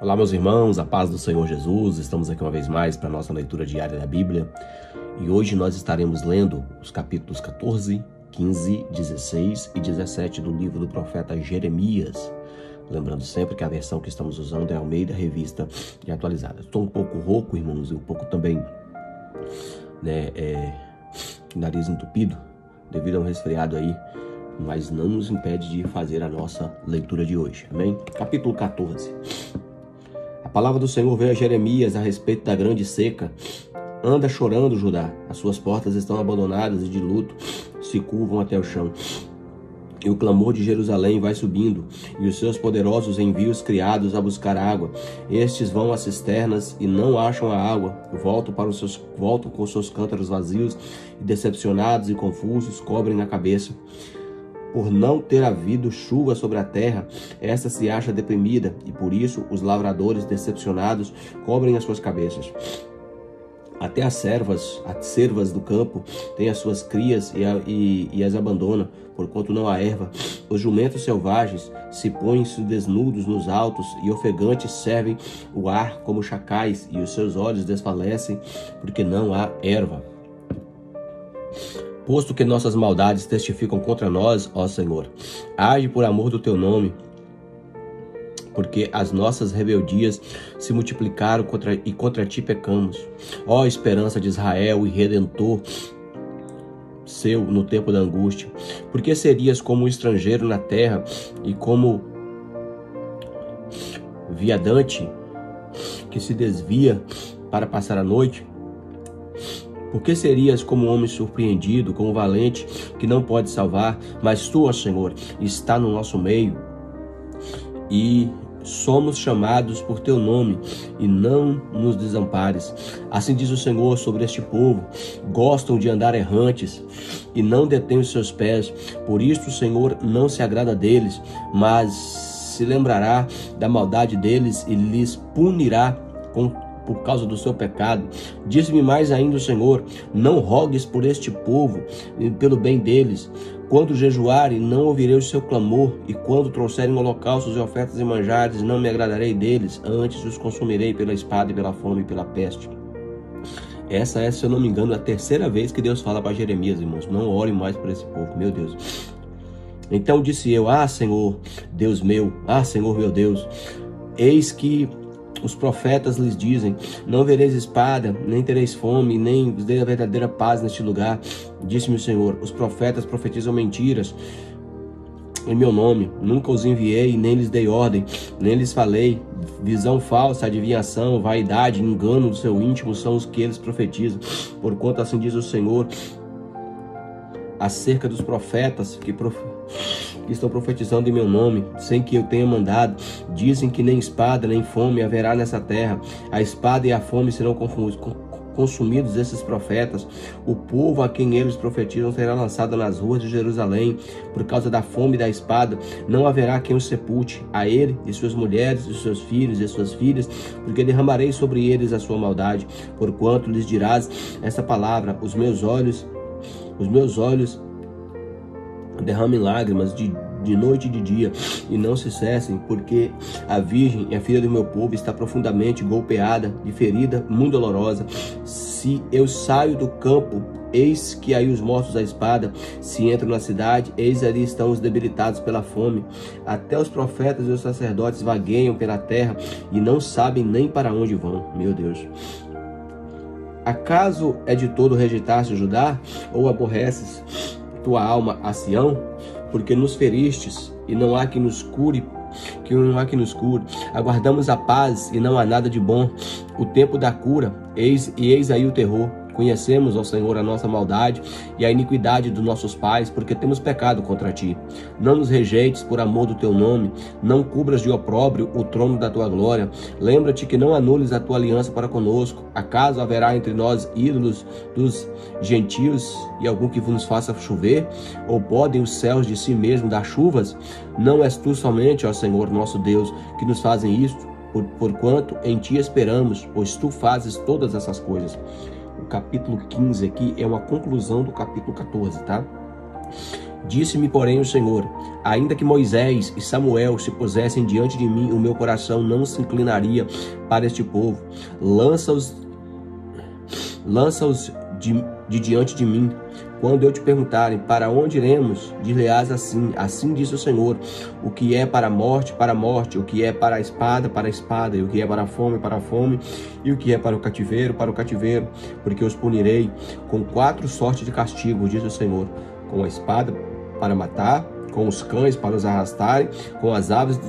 Olá, meus irmãos, a paz do Senhor Jesus. Estamos aqui uma vez mais para a nossa leitura diária da Bíblia. E hoje nós estaremos lendo os capítulos 14, 15, 16 e 17 do livro do profeta Jeremias. Lembrando sempre que a versão que estamos usando é a Almeida Revista e Atualizada. Estou um pouco rouco, irmãos, e um pouco também, nariz entupido, devido a um resfriado aí, mas não nos impede de fazer a nossa leitura de hoje. Amém? Capítulo 14. A palavra do Senhor veio a Jeremias a respeito da grande seca. Anda chorando, Judá. As suas portas estão abandonadas e de luto se curvam até o chão. E o clamor de Jerusalém vai subindo, e os seus poderosos enviam os criados a buscar água. Estes vão às cisternas e não acham a água. Voltam com seus cântaros vazios, e decepcionados e confusos, cobrem a cabeça. Por não ter havido chuva sobre a terra, esta se acha deprimida, e por isso os lavradores decepcionados cobrem as suas cabeças. Até as cervas do campo têm as suas crias e as abandonam, porquanto não há erva. Os jumentos selvagens se põem-se desnudos nos altos, e ofegantes servem o ar como chacais, e os seus olhos desfalecem, porque não há erva. Posto que nossas maldades testificam contra nós, ó Senhor, age por amor do teu nome, porque as nossas rebeldias se multiplicaram contra ti pecamos. Ó esperança de Israel e Redentor seu no tempo da angústia, porque serias como um estrangeiro na terra e como viandante que se desvia para passar a noite? Porque serias como um homem surpreendido, como um valente que não pode salvar, mas tu, ó Senhor, está no nosso meio, e somos chamados por teu nome, e não nos desampares. Assim diz o Senhor sobre este povo: gostam de andar errantes, e não detêm os seus pés. Por isso o Senhor não se agrada deles, mas se lembrará da maldade deles e lhes punirá por causa do seu pecado. Diz-me mais ainda o Senhor: não rogues por este povo e pelo bem deles. Quando jejuarem, não ouvirei o seu clamor, e quando trouxerem holocaustos e ofertas e manjares, não me agradarei deles. Antes os consumirei pela espada e pela fome e pela peste. Essa é, se eu não me engano, a terceira vez que Deus fala para Jeremias, irmãos: não ore mais por esse povo. Meu Deus. Então disse eu: Senhor, Deus meu, Senhor meu Deus, eis que os profetas lhes dizem: não vereis espada, nem tereis fome, nem vos dei a verdadeira paz neste lugar. Disse-me o Senhor: os profetas profetizam mentiras em meu nome. Nunca os enviei, nem lhes dei ordem, nem lhes falei. Visão falsa, adivinhação, vaidade, engano do seu íntimo são os que eles profetizam. Porquanto assim diz o Senhor acerca dos profetas que estão profetizando em meu nome, sem que eu tenha mandado. Dizem que nem espada nem fome haverá nessa terra. A espada e a fome serão consumidos esses profetas. O povo a quem eles profetizam será lançado nas ruas de Jerusalém. Por causa da fome e da espada não haverá quem o sepulte, a ele e suas mulheres e seus filhos e suas filhas, porque derramarei sobre eles a sua maldade. Porquanto lhes dirás essa palavra: os meus olhos derramem lágrimas de noite e de dia, e não se cessem, porque a virgem, a filha do meu povo, está profundamente golpeada, de ferida muito dolorosa. Se eu saio do campo, eis que aí os mortos da espada. Se entro na cidade, eis ali estão os debilitados pela fome. Até os profetas e os sacerdotes vagueiam pela terra, e não sabem nem para onde vão. Meu Deus. Acaso é de todo rejeitar-se Judá, ou aborreces tua alma a Sião? Porque nos feristes, e não há que nos cure, Aguardamos a paz, e não há nada de bom. O tempo da cura, eis aí o terror. Conhecemos, ó Senhor, a nossa maldade e a iniquidade dos nossos pais, porque temos pecado contra ti. Não nos rejeites por amor do teu nome, não cubras de opróbrio o trono da tua glória. Lembra-te que não anules a tua aliança para conosco. Acaso haverá entre nós ídolos dos gentios e algum que nos faça chover? Ou podem os céus de si mesmo dar chuvas? Não és tu somente, ó Senhor, nosso Deus, que nos fazem isto, porquanto em ti esperamos, pois tu fazes todas essas coisas. O capítulo 15 aqui é uma conclusão do capítulo 14, tá? Disse-me, porém, o Senhor: ainda que Moisés e Samuel se pusessem diante de mim, o meu coração não se inclinaria para este povo. Lança-os de diante de mim. Quando eu te perguntarem, para onde iremos? Dir-lhe-ás assim: assim diz o Senhor, o que é para a morte, o que é para a espada, e o que é para a fome, e o que é para o cativeiro, porque os punirei com 4 sortes de castigo, diz o Senhor: com a espada para matar, com os cães para os arrastarem, com as aves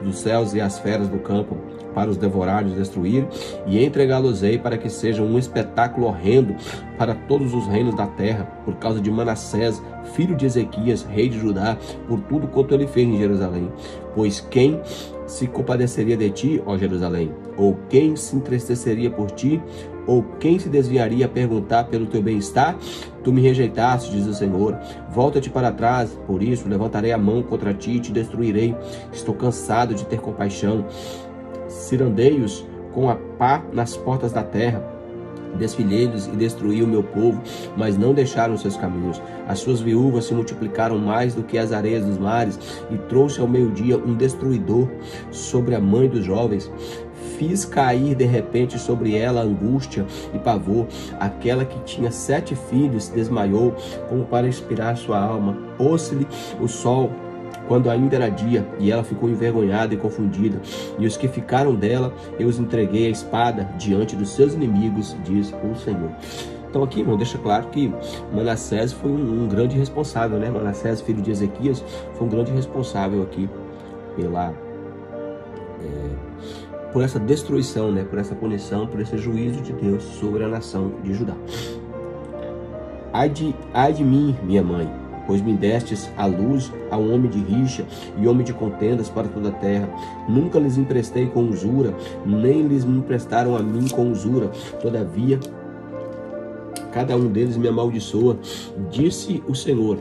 dos céus e as feras do campo para os devorar e os destruir, e entregá-los-ei para que sejam um espetáculo horrendo para todos os reinos da terra, por causa de Manassés, filho de Ezequias, rei de Judá, por tudo quanto ele fez em Jerusalém. Pois quem se compadeceria de ti, ó Jerusalém? Ou quem se entristeceria por ti? Ou quem se desviaria a perguntar pelo teu bem-estar? Tu me rejeitaste, diz o Senhor. Volta-te para trás, por isso levantarei a mão contra ti e te destruirei. Estou cansado de ter compaixão. Cirandei-os com a pá nas portas da terra. Desfilei-los e destruí o meu povo, mas não deixaram seus caminhos. As suas viúvas se multiplicaram mais do que as areias dos mares, e trouxe ao meio-dia um destruidor sobre a mãe dos jovens. Fiz cair de repente sobre ela angústia e pavor. Aquela que tinha 7 filhos se desmaiou, como para inspirar sua alma. Pôs-se-lhe o sol quando ainda era dia, e ela ficou envergonhada e confundida. E os que ficaram dela, eu os entreguei à espada diante dos seus inimigos, diz o Senhor. Então aqui, irmão, deixa claro que Manassés foi um grande responsável, né? Manassés, filho de Ezequias, foi um grande responsável aqui por essa destruição, né? Por essa punição, por esse juízo de Deus sobre a nação de Judá. Ai de mim, minha mãe, pois me destes à luz a um homem de rixa e homem de contendas para toda a terra. Nunca lhes emprestei com usura, nem lhes me emprestaram a mim com usura. Todavia, cada um deles me amaldiçoa. Disse o Senhor: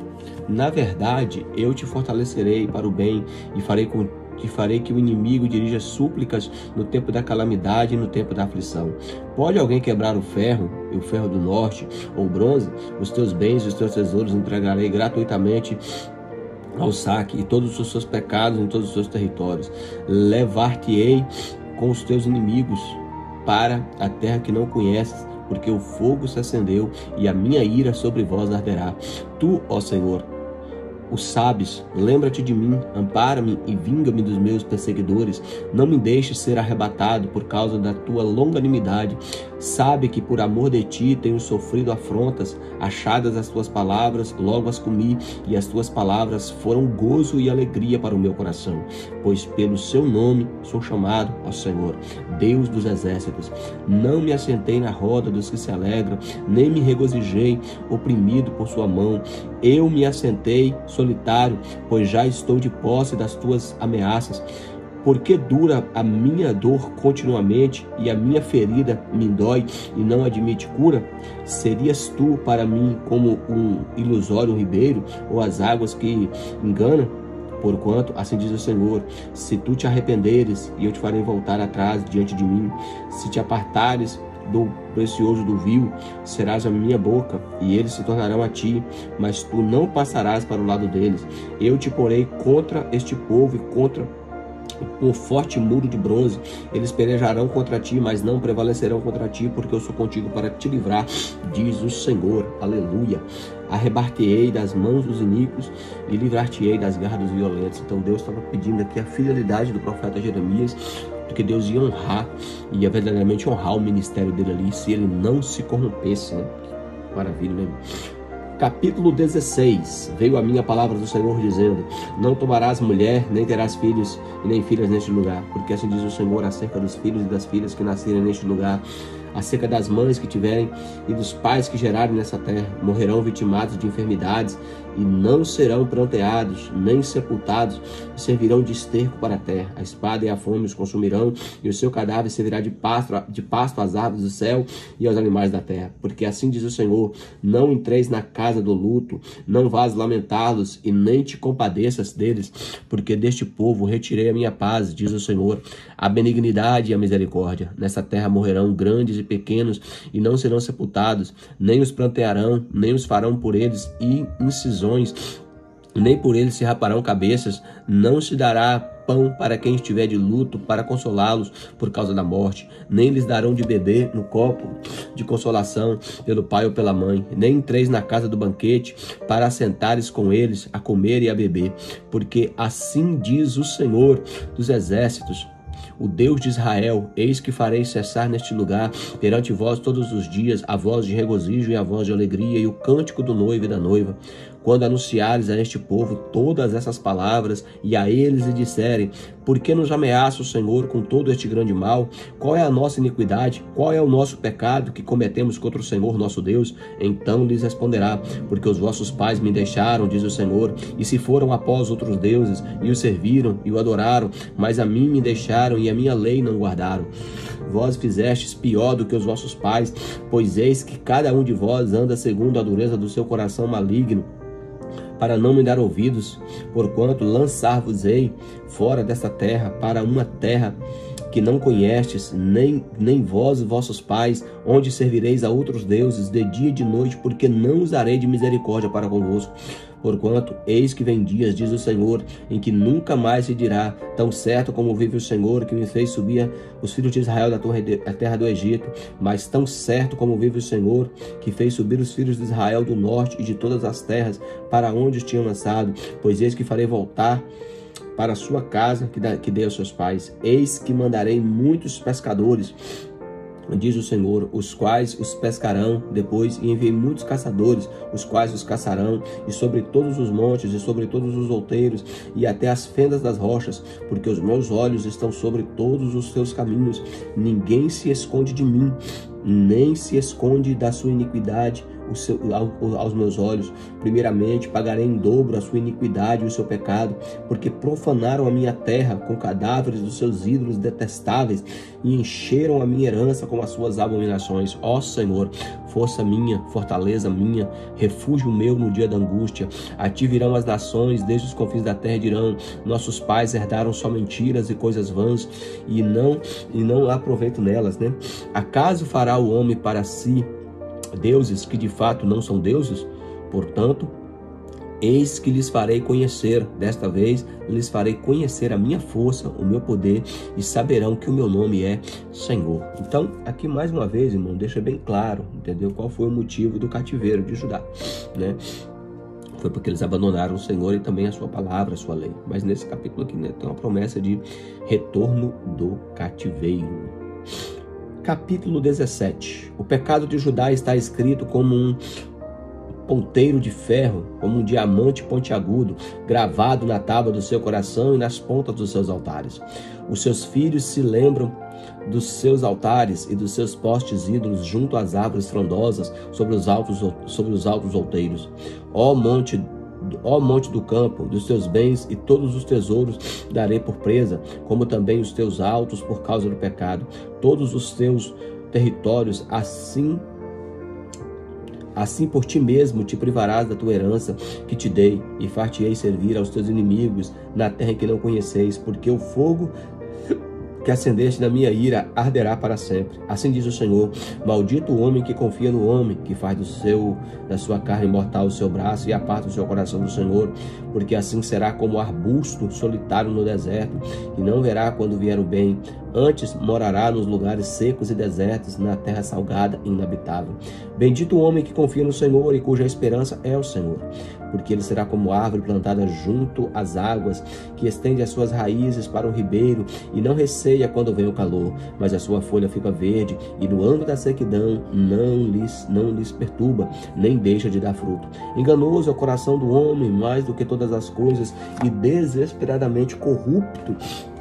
na verdade, eu te fortalecerei para o bem e farei que o inimigo dirija súplicas no tempo da calamidade e no tempo da aflição. Pode alguém quebrar o ferro, e o ferro do norte, ou o bronze? Os teus bens e os teus tesouros entregarei gratuitamente ao saque, e todos os seus pecados em todos os seus territórios. Levar-te-ei com os teus inimigos para a terra que não conheces, porque o fogo se acendeu e a minha ira sobre vós arderá. Tu, ó Senhor, o sabes, lembra-te de mim, ampara-me e vinga-me dos meus perseguidores. Não me deixes ser arrebatado por causa da tua longanimidade. Sabe que por amor de ti tenho sofrido afrontas. Achadas as tuas palavras, logo as comi, e as tuas palavras foram gozo e alegria para o meu coração. Pois pelo seu nome sou chamado, ó Senhor, Deus dos exércitos. Não me assentei na roda dos que se alegram, nem me regozijei, oprimido por sua mão. Eu me assentei solitário, pois já estou de posse das tuas ameaças. Porque dura a minha dor continuamente, e a minha ferida me dói e não admite cura? Serias tu para mim como um ilusório ribeiro, ou as águas que enganam? Porquanto, assim diz o Senhor, se tu te arrependeres, e eu te farei voltar atrás diante de mim, se te apartares do precioso do vil, serás a minha boca, e eles se tornarão a ti, mas tu não passarás para o lado deles. Eu te porei contra este povo e contra por forte muro de bronze. Eles pelejarão contra ti, mas não prevalecerão contra ti, porque eu sou contigo para te livrar, diz o Senhor. Aleluia. Arrebatar-te-ei das mãos dos iníquos e livrar-te-ei das garras dos violentos. Então Deus estava pedindo aqui a fidelidade do profeta Jeremias, porque Deus ia honrar, ia verdadeiramente honrar o ministério dele ali, se ele não se corrompesse, né? Maravilha, né? Capítulo 16. Veio a minha palavra do Senhor dizendo: não tomarás mulher, nem terás filhos e nem filhas neste lugar, porque assim diz o Senhor acerca dos filhos e das filhas que nascerem neste lugar, acerca das mães que tiverem e dos pais que gerarem nessa terra. Morrerão vitimados de enfermidades e não serão pranteados, nem sepultados, e servirão de esterco para a terra. A espada e a fome os consumirão, e o seu cadáver servirá de pasto às aves do céu e aos animais da terra. Porque assim diz o Senhor: não entreis na casa do luto, não vás lamentá-los, e nem te compadeças deles, porque deste povo retirei a minha paz, diz o Senhor, a benignidade e a misericórdia. Nessa terra morrerão grandes e pequenos, e não serão sepultados, nem os prantearão, nem os farão por eles incisões nem por ele se raparão cabeças, não se dará pão para quem estiver de luto, para consolá-los por causa da morte, nem lhes darão de beber no copo de consolação pelo pai ou pela mãe, nem entreis na casa do banquete, para assentares com eles a comer e a beber, porque assim diz o Senhor dos exércitos, o Deus de Israel: eis que farei cessar neste lugar perante vós todos os dias a voz de regozijo e a voz de alegria e o cântico do noivo e da noiva, quando anunciares a este povo todas essas palavras e a eles lhe disserem: por que nos ameaça o Senhor com todo este grande mal? Qual é a nossa iniquidade? Qual é o nosso pecado que cometemos contra o Senhor nosso Deus? Então lhes responderá: porque os vossos pais me deixaram, diz o Senhor, e se foram após outros deuses, e o serviram e o adoraram, mas a mim me deixaram e a minha lei não guardaram. Vós fizestes pior do que os vossos pais, pois eis que cada um de vós anda segundo a dureza do seu coração maligno, para não me dar ouvidos, porquanto lançar-vos-ei fora desta terra, para uma terra que não conhestes, nem vós e vossos pais, onde servireis a outros deuses de dia e de noite, porque não usarei de misericórdia para convosco. Porquanto, eis que vem dias, diz o Senhor, em que nunca mais se dirá: tão certo como vive o Senhor, que me fez subir os filhos de Israel da terra do Egito, mas tão certo como vive o Senhor, que fez subir os filhos de Israel do norte e de todas as terras, para onde os tinham lançado. Pois eis que farei voltar para a sua casa, que dei aos seus pais. Eis que mandarei muitos pescadores, diz o Senhor, os quais os pescarão depois, e enviei muitos caçadores, os quais os caçarão, e sobre todos os montes, e sobre todos os outeiros, e até as fendas das rochas, porque os meus olhos estão sobre todos os seus caminhos. Ninguém se esconde de mim, nem se esconde da sua iniquidade aos meus olhos. Primeiramente pagarei em dobro a sua iniquidade e o seu pecado, porque profanaram a minha terra com cadáveres dos seus ídolos detestáveis e encheram a minha herança com as suas abominações. Ó Senhor, força minha, fortaleza minha, refúgio meu no dia da angústia. A ti virão as nações desde os confins da terra e dirão: nossos pais herdaram só mentiras e coisas vãs, e não há proveito nelas, né? Acaso fará o homem para si deuses que de fato não são deuses? Portanto, eis que lhes farei conhecer, desta vez lhes farei conhecer a minha força, o meu poder, e saberão que o meu nome é Senhor. Então, aqui mais uma vez, irmão, deixa bem claro, entendeu? Qual foi o motivo do cativeiro de Judá, né? Foi porque eles abandonaram o Senhor e também a sua palavra, a sua lei. Mas nesse capítulo aqui, né, tem uma promessa de retorno do cativeiro. Capítulo 17. O pecado de Judá está escrito como um ponteiro de ferro, como um diamante pontiagudo, gravado na tábua do seu coração e nas pontas dos seus altares. Os seus filhos se lembram dos seus altares e dos seus postes ídolos junto às árvores frondosas sobre os altos outeiros. Ó monte do campo, dos teus bens e todos os tesouros darei por presa, como também os teus altos por causa do pecado. Todos os teus territórios, assim por ti mesmo te privarás da tua herança que te dei, e far-te-ei servir aos teus inimigos na terra que não conheceis, porque o fogo que acendeste na minha ira arderá para sempre. Assim diz o Senhor: maldito o homem que confia no homem, que faz da sua carne mortal o seu braço e aparta o seu coração do Senhor, porque assim será como arbusto solitário no deserto, e não verá quando vier o bem. Antes morará nos lugares secos e desertos, na terra salgada e inabitável. Bendito o homem que confia no Senhor e cuja esperança é o Senhor, porque ele será como árvore plantada junto às águas, que estende as suas raízes para o ribeiro e não receia quando vem o calor, mas a sua folha fica verde, e no ano da sequidão não lhes perturba, nem deixa de dar fruto. Enganoso é o coração do homem mais do que todas as coisas, e desesperadamente corrupto.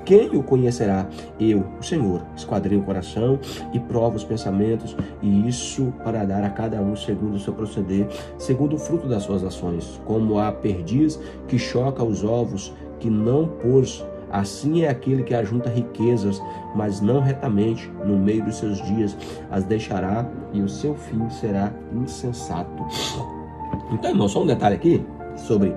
Quem o conhecerá? Eu, o Senhor, esquadrinho o coração e provo os pensamentos, e isso para dar a cada um segundo o seu proceder, segundo o fruto das suas ações. Como a perdiz que choca os ovos que não pôs, assim é aquele que ajunta riquezas, mas não retamente, no meio dos seus dias as deixará, e o seu fim será insensato. Então, irmão, só um detalhe aqui sobre...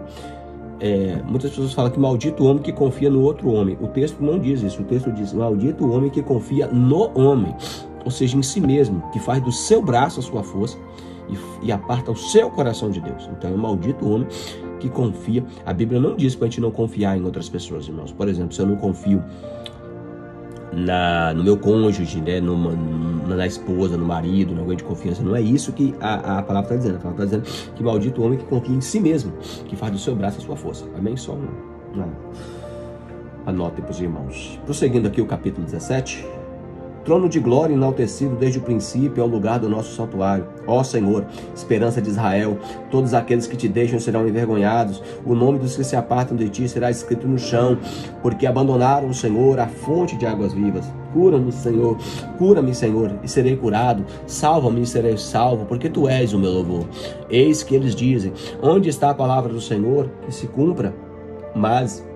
muitas pessoas falam que maldito o homem que confia no outro homem. O texto não diz isso. O texto diz: maldito o homem que confia no homem, ou seja, em si mesmo, que faz do seu braço a sua força e aparta o seu coração de Deus. Então é maldito o homem que confia. A Bíblia não diz para a gente não confiar em outras pessoas, irmãos. Por exemplo, se eu não confio no meu cônjuge, né, na esposa, no marido, no alguém de confiança, não é isso que a palavra está dizendo. A palavra está dizendo que maldito o homem que confia em si mesmo, que faz do seu braço a sua força. Amém? Só uma anota para os irmãos. Prosseguindo aqui o capítulo 17. Trono de glória enaltecido desde o princípio é o lugar do nosso santuário. Ó Senhor, esperança de Israel, todos aqueles que te deixam serão envergonhados. O nome dos que se apartam de ti será escrito no chão, porque abandonaram o Senhor, a fonte de águas vivas. Cura-me, Senhor, e serei curado. Salva-me e serei salvo, porque tu és o meu louvor. Eis que eles dizem: onde está a palavra do Senhor? Que se cumpra. Mas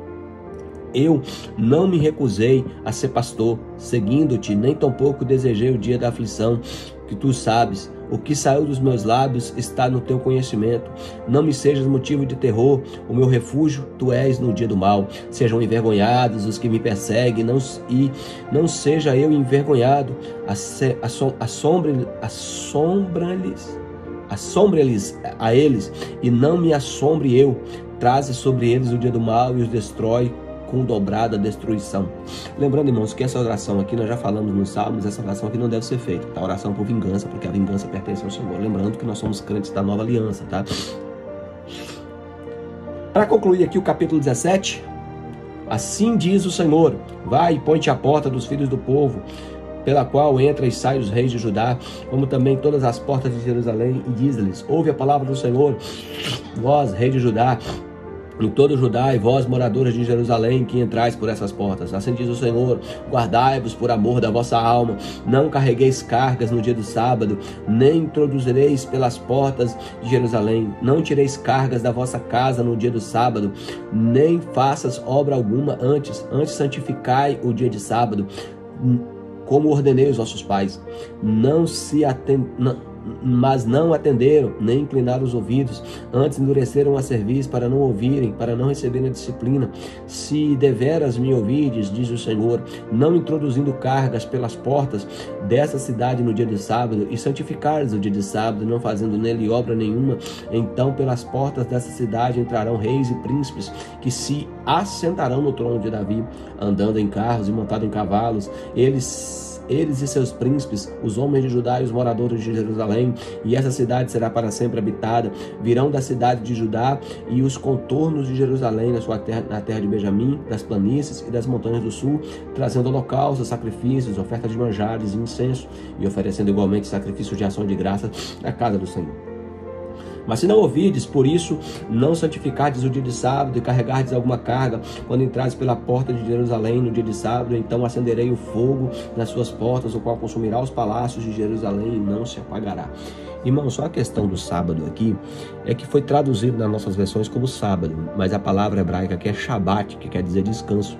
eu não me recusei a ser pastor, seguindo-te, nem tampouco desejei o dia da aflição, que tu sabes. O que saiu dos meus lábios está no teu conhecimento. Não me sejas motivo de terror, o meu refúgio tu és no dia do mal. Sejam envergonhados os que me perseguem, e não seja eu envergonhado. Assombre-lhes a eles, e não me assombre eu. Traze sobre eles o dia do mal e os destrói com dobrada destruição. Lembrando, irmãos, que essa oração aqui, nós já falamos nos Salmos, essa oração aqui não deve ser feita, tá? Oração por vingança, porque a vingança pertence ao Senhor. Lembrando que nós somos crentes da nova aliança, tá? Para concluir aqui o capítulo 17, assim diz o Senhor: vai e põe-te à porta dos filhos do povo, pela qual entra e sai os reis de Judá, como também todas as portas de Jerusalém, e diz-lhes: ouve a palavra do Senhor, vós, rei de Judá, em todo Judá, e vós, moradores de Jerusalém, que entrais por essas portas. Assim diz o Senhor: guardai-vos por amor da vossa alma, não carregueis cargas no dia do sábado, nem introduzireis pelas portas de Jerusalém, não tireis cargas da vossa casa no dia do sábado, nem faças obra alguma antes santificai o dia de sábado, como ordenei os vossos pais. Mas não atenderam, nem inclinaram os ouvidos, antes endureceram a cerviz para não ouvirem, para não receberem a disciplina. Se deveras me ouvides, diz o Senhor, não introduzindo cargas pelas portas dessa cidade no dia de sábado, e santificares o dia de sábado, não fazendo nele obra nenhuma, então pelas portas dessa cidade entrarão reis e príncipes, que se assentarão no trono de Davi, andando em carros e montados em cavalos, eles e seus príncipes, os homens de Judá e os moradores de Jerusalém, e essa cidade será para sempre habitada. Virão da cidade de Judá e os contornos de Jerusalém na terra de Benjamim, das planícies e das montanhas do sul, trazendo holocaustos, sacrifícios, ofertas de manjares e incenso, e oferecendo igualmente sacrifícios de ação de graça na casa do Senhor. Mas se não ouvides, por isso não santificardes o dia de sábado e carregardes alguma carga, quando entrares pela porta de Jerusalém no dia de sábado, então acenderei o fogo nas suas portas, o qual consumirá os palácios de Jerusalém e não se apagará. Irmão, só a questão do sábado aqui é que foi traduzido nas nossas versões como sábado, mas a palavra hebraica aqui é Shabat, que quer dizer descanso.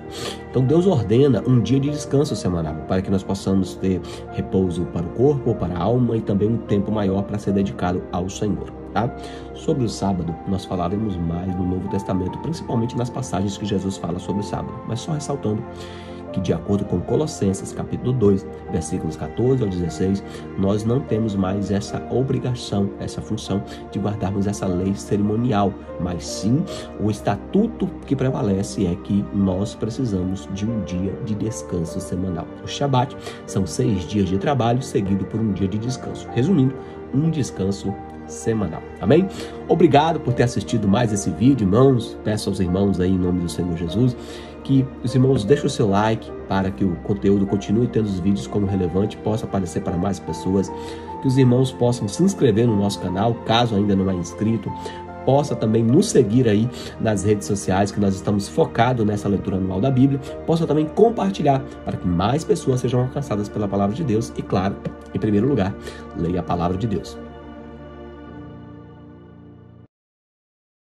Então Deus ordena um dia de descanso semanal, para que nós possamos ter repouso para o corpo, para a alma, e também um tempo maior para ser dedicado ao Senhor. Tá? Sobre o sábado, nós falaremos mais no Novo Testamento, principalmente nas passagens que Jesus fala sobre o sábado, mas só ressaltando que, de acordo com Colossenses capítulo 2, versículos 14 ao 16, nós não temos mais essa obrigação, essa função de guardarmos essa lei cerimonial, mas sim o estatuto que prevalece é que nós precisamos de um dia de descanso semanal. O Shabat são 6 dias de trabalho seguido por um dia de descanso. Resumindo, um descanso semanal. Amém? Obrigado por ter assistido mais esse vídeo, irmãos. Peço aos irmãos aí, em nome do Senhor Jesus, que os irmãos deixem o seu like para que o conteúdo continue tendo os vídeos como relevante, possa aparecer para mais pessoas, que os irmãos possam se inscrever no nosso canal, caso ainda não é inscrito, possa também nos seguir aí nas redes sociais, que nós estamos focados nessa leitura anual da Bíblia, possa também compartilhar para que mais pessoas sejam alcançadas pela palavra de Deus e, claro, em primeiro lugar, leia a palavra de Deus.